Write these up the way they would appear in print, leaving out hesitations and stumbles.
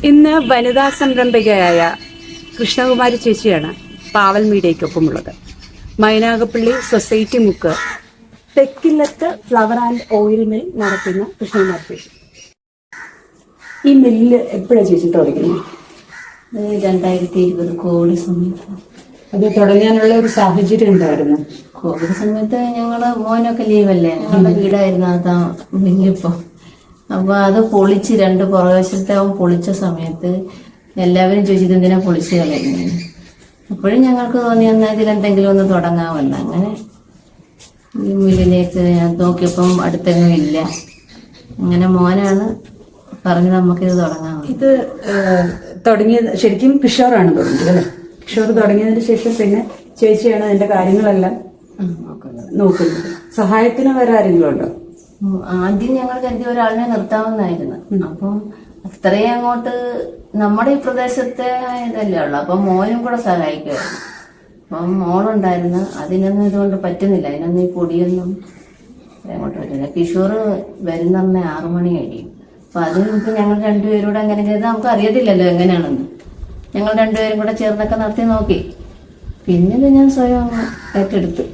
ഇന്ന് വനിതാ സംരംഭകയായ കൃഷ്ണകുമാരി ചേച്ചിയാണ് പാവൽ മീഡിയയ്ക്കൊപ്പമുള്ളത്. മൈനാഗപ്പള്ളി സൊസൈറ്റി മുക്ക് തെക്കില്ലത്ത് ഫ്ലവർ ആൻഡ് ഓയിൽ മിൽ നടത്തുന്ന കൃഷ്ണകുമാരി ചേച്ചി. ഈ മില്ല് എപ്പോഴാണ് ചേച്ചി തുടങ്ങുന്നത്? 2020 കോവിഡ് സമയത്ത്. അത് തുടങ്ങാനുള്ള ഒരു സാഹചര്യം ഉണ്ടായിരുന്നു. കോവിഡ് സമയത്ത് ഞങ്ങള് മോനൊക്കെ ലീവല്ലേ, ഞങ്ങളുടെ വീടായിരുന്നു അതാ മില്ലിപ്പം. അപ്പൊ അത് പൊളിച്ച് 2 പുറവശത്തെ അവൻ പൊളിച്ച സമയത്ത് എല്ലാവരും ചോദിച്ചത് എന്തിനാ പൊളിച്ച് കളയുന്നത്. അപ്പോഴും ഞങ്ങൾക്ക് തോന്നി എന്നാൽ ഇതിലെന്തെങ്കിലും ഒന്ന് തുടങ്ങാമല്ലോ. അങ്ങനെ ഈ മില്ലിലേക്ക് ഞാൻ നോക്കിയപ്പം അടുത്തെങ്ങും ഇല്ല. അങ്ങനെ മോനാണ് പറഞ്ഞത് നമുക്കിത് തുടങ്ങാം. ഇത് തുടങ്ങിയത് ശരിക്കും കിഷോറാണ് തുടങ്ങിയത് അല്ലേ? കിഷോർ തുടങ്ങിയതിന് ശേഷം പിന്നെ ചേച്ചിയാണ് അതിന്റെ കാര്യങ്ങളെല്ലാം നോക്കുന്നത്. സഹായത്തിന് വേറെ ആരെങ്കിലും ഉണ്ടോ? ആദ്യം ഞങ്ങൾ കരുതി ഒരാളിനെ നിർത്താമെന്നായിരുന്നു. അപ്പം അത്രയും അങ്ങോട്ട് നമ്മുടെ ഈ പ്രദേശത്തെ ഇതല്ലേ ഉള്ളു. അപ്പം മോനും കൂടെ സഹായിക്കുമായിരുന്നു. അപ്പം മോളുണ്ടായിരുന്നു. അതിനൊന്നും ഇതുകൊണ്ട് പറ്റുന്നില്ല. അതിനൊന്നും ഈ പൊടിയൊന്നും അങ്ങോട്ട് പറ്റില്ല. കിഷോർ വരുന്ന 6 മണി കഴിയും. അപ്പൊ അതിന് മുമ്പ് ഞങ്ങൾ രണ്ടുപേരൂടെ അങ്ങനെ ചെയ്ത് നമുക്ക് അറിയത്തില്ലല്ലോ എങ്ങനെയാണെന്ന്. ഞങ്ങൾ രണ്ടുപേരും കൂടെ ചേർന്നൊക്കെ നടത്തി നോക്കി. പിന്നെ ഇത് ഞാൻ സ്വയം ഏറ്റെടുത്തു.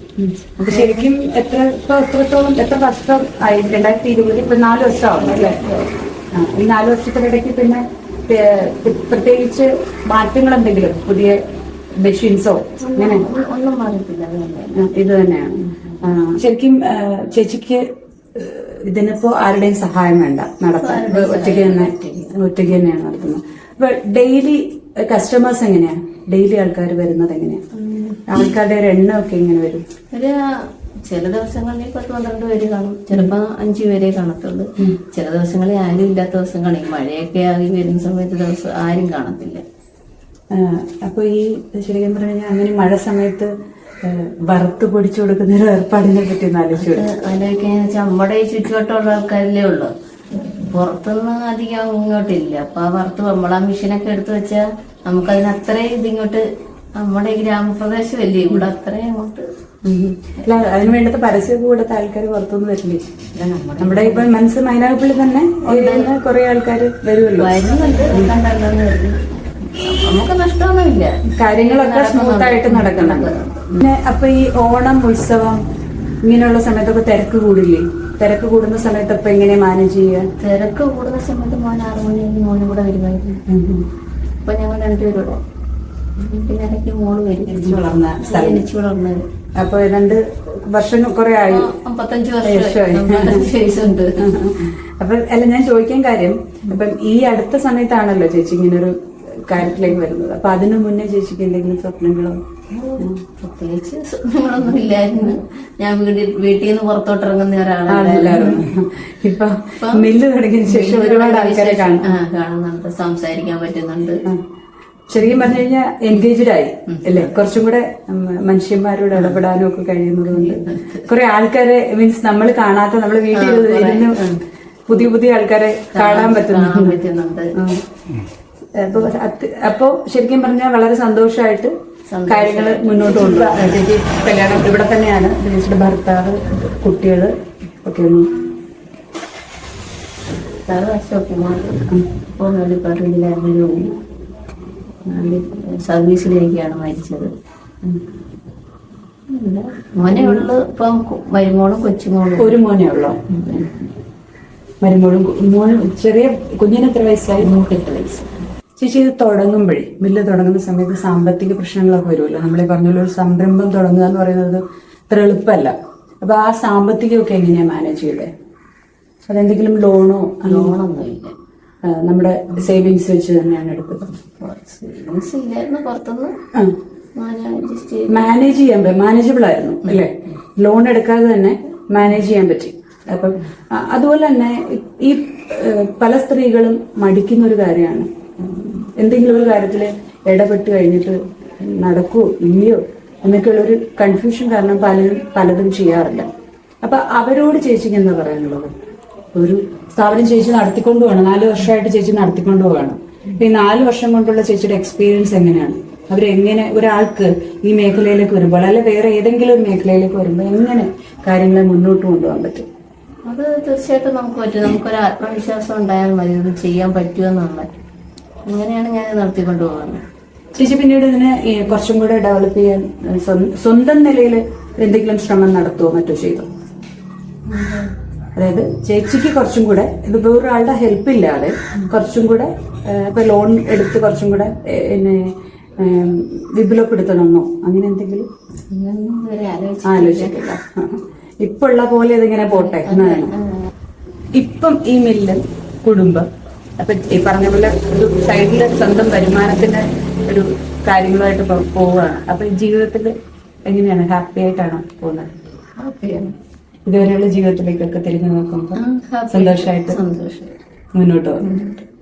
ശരിക്കും എത്രത്തോളം എത്ര വർഷം ആയി? 2020 ഇപ്പൊ 4 വർഷമാവും അല്ലേ? ഈ 4 വർഷത്തിനിടയ്ക്ക് പിന്നെ പ്രത്യേകിച്ച് മാറ്റങ്ങൾ എന്തെങ്കിലും പുതിയ മെഷീൻസോ അങ്ങനെ ഒന്നും മാറിയിട്ടില്ല. ഇത് തന്നെയാണ്. ശരിക്കും ചേച്ചിക്ക് ഇതിനിപ്പോ ആരുടെയും സഹായം വേണ്ട നടത്താൻ, ഒറ്റയ്ക്ക് തന്നെയാണ് നടത്തുന്നത്. അപ്പൊ ഡെയിലി കസ്റ്റമേഴ്സ് എങ്ങനെയാ? ഡെയിലി ആൾക്കാർ വരുന്നത് എങ്ങനെയാ? ആൾക്കാരുടെ ഒരു എണ്ണമൊക്കെ എങ്ങനെ വരും? ചില ദിവസങ്ങളിൽ 10-12 പേര് കാണും, ചിലപ്പോ 5 പേരെ കാണത്തുള്ളൂ. ചില ദിവസങ്ങളിൽ ആരും ഇല്ലാത്ത ദിവസങ്ങളിൽ മഴയൊക്കെ ആയി വരുന്ന സമയത്ത് ദിവസം ആരും കാണത്തില്ല. അപ്പൊ ഈ ശരിക്കും പറഞ്ഞു കഴിഞ്ഞാൽ അങ്ങനെ മഴ സമയത്ത് വറുത്ത് പൊടിച്ചു കൊടുക്കുന്ന ഒരു ഏർപ്പാടിനെ പറ്റി ആലോചിക്കാന്ന് വെച്ചാൽ നമ്മുടെ ഈ ചുറ്റുവട്ടമുള്ള ആൾക്കാരിലേ ഉള്ളു. പുറത്തുനിന്ന് അധികം ഇങ്ങോട്ടില്ല. അപ്പൊ ആ വറുത്ത് നമ്മളാ മെഷീനൊക്കെ എടുത്തു വെച്ചാൽ നമുക്കതിന് അത്രയും ഇതിങ്ങോട്ട് നമ്മുടെ ഈ ഗ്രാമപ്രദേശമല്ലേ, ഇവിടെ അത്രയും അങ്ങോട്ട് അല്ല. അതിന് വേണ്ടത്തെ പരസ്യം കൊടുത്ത ആൾക്കാർ പുറത്തുനിന്ന് വരില്ലേ? നമ്മുടെ ഇപ്പൊ മൈനാഗപ്പള്ളി തന്നെ കുറെ ആൾക്കാർ വരുമല്ലോ, വരുന്നുണ്ട്. നമുക്ക് നഷ്ടമൊന്നുമില്ല, കാര്യങ്ങളൊക്കെ സ്മൂത്ത് ആയിട്ട് നടക്കുന്നുണ്ട്. പിന്നെ അപ്പൊ ഈ ഓണം ഉത്സവം ഇങ്ങനെയുള്ള സമയത്തൊക്കെ തിരക്ക് കൂടില്ലേ? തിരക്ക് കൂടുന്ന സമയത്ത് അപ്പൊ എങ്ങനെയാ മാനേജ് ചെയ്യുക? തിരക്ക് കൂടുന്ന സമയത്ത് മോൻ 6 മണി മോനും കൂടെ വരുമായിരുന്നു. അപ്പൊ ഞങ്ങൾ രണ്ടുപേരോടെ പിന്നെ ഇടയ്ക്ക് മോള് വരും. ജനിച്ചു വളർന്ന അപ്പൊ 2 വർഷം കുറെ ആയി, 55 വയസ്സുണ്ട്. അപ്പൊ അല്ല, ഞാൻ ചോദിക്കാൻ കാര്യം ഇപ്പം ഈ അടുത്ത സമയത്താണല്ലോ ചേച്ചി ഇങ്ങനൊരു കാര്യത്തിലേക്ക് വരുന്നത്. അപ്പൊ അതിനു മുന്നേ ചേച്ചിക്ക് എന്തെങ്കിലും സ്വപ്നങ്ങളോ? പ്രത്യേകിച്ച് സ്വപ്നങ്ങളൊന്നും ഇല്ലായിരുന്നു. ഞാൻ വീട്ടിൽ നിന്ന് പുറത്തോട്ട് ഇറങ്ങുന്ന ഒരാളായിരുന്നു. ഇപ്പൊ മില്ല് തുടങ്ങിയതിനു ശേഷം ഒരുപാട് ആൾക്കാരെ കാണുന്നുണ്ട്, സംസാരിക്കാൻ പറ്റുന്നുണ്ട്. ശരിക്കും പറഞ്ഞു കഴിഞ്ഞാൽ എൻഗേജ്ഡ് ആയി അല്ലേ? കുറച്ചും കൂടെ മനുഷ്യന്മാരോട് ഇടപെടാനും ഒക്കെ കഴിയുന്നത് കൊണ്ട് കുറെ ആൾക്കാരെ മീൻസ് നമ്മൾ കാണാത്ത, നമ്മള് വീട്ടിൽ ഇരുന്ന് പുതിയ ആൾക്കാരെ കാണാൻ പറ്റുന്നുണ്ട്. അപ്പോ ശരിക്കും പറഞ്ഞാൽ വളരെ സന്തോഷമായിട്ട് കാര്യങ്ങൾ മുന്നോട്ട് കൊണ്ടുപോകാം. ചേച്ചി കല്യാണം ഇവിടെ തന്നെയാണ്. ചേച്ചിയുടെ ഭർത്താവ്, കുട്ടികള് ഒക്കെ ഒന്നും സർവീസിലിരിക്കുകയാണ് മരിച്ചത്. മോനെ ഉള്ളു ഇപ്പം. മരുമോളും കൊച്ചുമോളും. ഒരു മോനെ ഉള്ളോ? മോനും ചെറിയ കുഞ്ഞിന് എത്ര വയസ്സായി? 8 വയസ്സ്. ചേച്ചി ഇത് തുടങ്ങുമ്പോഴേ, മില്ല് തുടങ്ങുന്ന സമയത്ത് സാമ്പത്തിക പ്രശ്നങ്ങളൊക്കെ വരുമല്ലോ. നമ്മളീ പറഞ്ഞ ഒരു സംരംഭം തുടങ്ങുക എന്ന് പറയുന്നത് അത്ര എളുപ്പമല്ല. അപ്പൊ ആ സാമ്പത്തികമൊക്കെ എങ്ങനെയാ മാനേജ് ചെയ്തേ? അതെന്തെങ്കിലും ലോണോ? ലോണൊന്നുമില്ല, നമ്മുടെ സേവിങ്സ് വെച്ച് തന്നെയാണ് എടുത്തത്. സേവിങ്സ് ഇല്ലായിരുന്നു, പുറത്തുനിന്ന് മാനേജ് ചെയ്യാൻ മാനേജബിൾ ആയിരുന്നു അല്ലേ? ലോൺ എടുക്കാതെ തന്നെ മാനേജ് ചെയ്യാൻ പറ്റി. അപ്പം അതുപോലെ തന്നെ ഈ പല സ്ത്രീകളും മടിക്കുന്ന ഒരു കാര്യമാണ്, എന്തെങ്കിലും ഒരു കാര്യത്തില് ഇടപെട്ട് കഴിഞ്ഞിട്ട് നടക്കുവോ ഇല്ലയോ എന്നൊക്കെയുള്ളൊരു കൺഫ്യൂഷൻ കാരണം പലതും ചെയ്യാറില്ല. അപ്പൊ അവരോട് ചേച്ചിക്ക് എന്താ പറയാനുള്ളത്? ഒരു സ്ഥാപനം ചേച്ചി നടത്തിക്കൊണ്ടു പോകണം, 4 വർഷമായിട്ട് ചേച്ചി നടത്തിക്കൊണ്ടു പോകണം. ഈ 4 വർഷം കൊണ്ടുള്ള ചേച്ചിയുടെ എക്സ്പീരിയൻസ് എങ്ങനെയാണ്? അവരെങ്ങനെ ഒരാൾക്ക് ഈ മേഖലയിലേക്ക് വരുമ്പോൾ, അല്ലെ വേറെ ഏതെങ്കിലും മേഖലയിലേക്ക് വരുമ്പോൾ എങ്ങനെ കാര്യങ്ങളെ മുന്നോട്ട് കൊണ്ടുപോകാൻ പറ്റും? അത് തീർച്ചയായിട്ടും നമുക്ക് പറ്റും. നമുക്കൊരു ആത്മവിശ്വാസം ഉണ്ടായാൽ മതി, ഇത് ചെയ്യാൻ പറ്റുമെന്നുള്ള. അങ്ങനെയാണ് ഞാൻ നടത്തിക്കൊണ്ടു പോകുന്നത്. ചേച്ചി പിന്നീട് ഇതിനെ കുറച്ചും കൂടെ ഡെവലപ്പ് ചെയ്യാൻ സ്വന്തം നിലയിൽ എന്തെങ്കിലും ശ്രമം നടത്തുവോ മറ്റോ ചെയ്തോ? അതായത് ചേച്ചിക്ക് കുറച്ചും കൂടെ ഇത് വേറൊരാളുടെ ഹെൽപ്പ് ഇല്ലാതെ കുറച്ചും കൂടെ ഇപ്പൊ ലോൺ എടുത്ത് കുറച്ചും കൂടെ പിന്നെ വിപുലപ്പെടുത്തണമെന്നോ അങ്ങനെ എന്തെങ്കിലും അങ്ങനെയൊന്നും ഇതുവരെ ആലോചിക്കില്ല? ഇപ്പൊ ഉള്ള പോലെ ഇതിങ്ങനെ പോട്ടെ എന്നാണ്. ഇപ്പം ഈ മില്ല് കുടുംബം അപ്പൊ ഈ പറഞ്ഞ പോലെ ഒരു സൈഡില് സ്വന്തം വരുമാനത്തിന്റെ ഒരു കാര്യങ്ങളുമായിട്ട് പോവുകയാണ്. അപ്പൊ ഈ ജീവിതത്തിൽ എങ്ങനെയാണ്? ഹാപ്പി ആയിട്ടാണോ പോകുന്നത്? ഹാപ്പിയാണ്. ഇതുവരെയുള്ള ജീവിതത്തിലേക്കൊക്കെ തിരിഞ്ഞു നോക്കുമ്പോൾ സന്തോഷമായിട്ട് സന്തോഷം മുന്നോട്ട് പോകുന്നു.